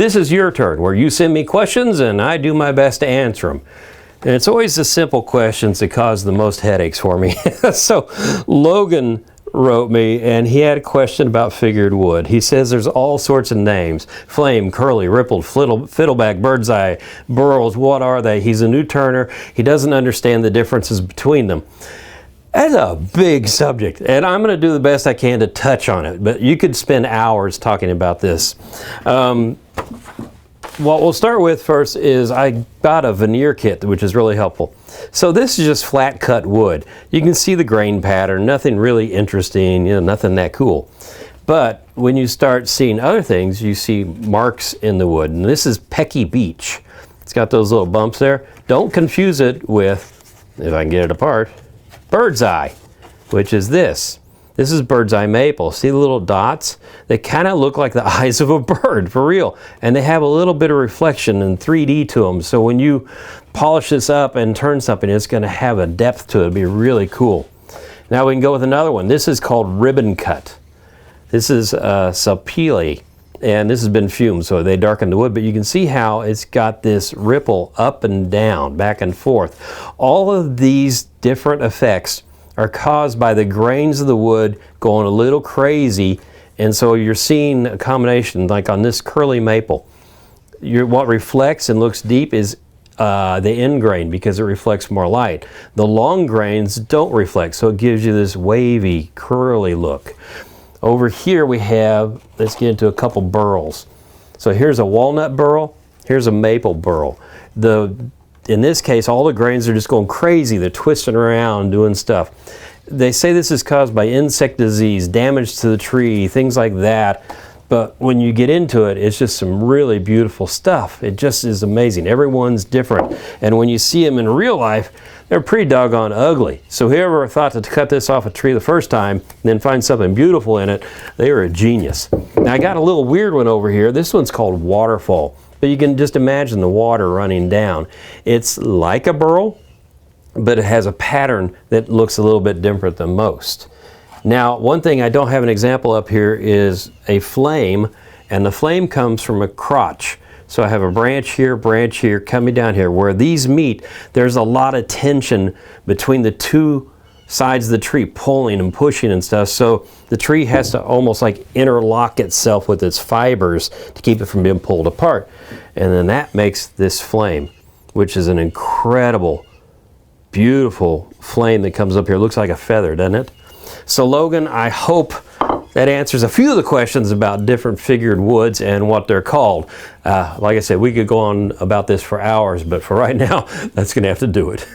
This is your turn, where you send me questions and I do my best to answer them. And it's always the simple questions that cause the most headaches for me. So Logan wrote me, and he had a question about figured wood. He says there's all sorts of names: flame, curly, rippled, fiddleback, bird's eye, burls. What are they? He's a new turner. He doesn't understand the differences between them. That's a big subject, and I'm going to do the best I can to touch on it, but you could spend hours talking about this. What we'll start with first is I got a veneer kit, which is really helpful. So this is just flat cut wood. You can see the grain pattern, nothing really interesting, nothing that cool. But when you start seeing other things, you see marks in the wood. And this is Pecky Beech. It's got those little bumps there. Don't confuse it with, if I can get it apart, bird's eye, which is this. This is bird's eye maple. See the little dots? They kind of look like the eyes of a bird, for real. And they have a little bit of reflection in 3D to them. So when you polish this up and turn something, it's going to have a depth to it. It'll be really cool. Now we can go with another one. This is called ribbon cut. This is sapele, and this has been fumed, so they darken the wood. But you can see how it's got this ripple up and down, back and forth. All of these different effects are caused by the grains of the wood going a little crazy, and so you're seeing a combination, like on this curly maple. What reflects and looks deep is the end grain, because it reflects more light. The long grains don't reflect, so it gives you this wavy, curly look. Over here we have, let's get into a couple burls. So here's a walnut burl, here's a maple burl. In this case, all the grains are just going crazy. They're twisting around, doing stuff. They say this is caused by insect disease, damage to the tree, things like that. But when you get into it, it's just some really beautiful stuff. It just is amazing. Everyone's different. And when you see them in real life, they're pretty doggone ugly. So whoever thought to cut this off a tree the first time and then find something beautiful in it, they were a genius. Now I got a little weird one over here. This one's called waterfall. But you can just imagine the water running down. It's like a burl, but it has a pattern that looks a little bit different than most. Now, one thing I don't have an example up here is a flame, and the flame comes from a crotch. So I have a branch here, coming down here. Where these meet, there's a lot of tension between the two sides of the tree, pulling and pushing and stuff. So the tree has to almost like interlock itself with its fibers to keep it from being pulled apart. And then that makes this flame, which is an incredible, beautiful flame that comes up here. It looks like a feather, doesn't it? So Logan, I hope that answers a few of the questions about different figured woods and what they're called. Like I said, we could go on about this for hours, but for right now, that's going to have to do it.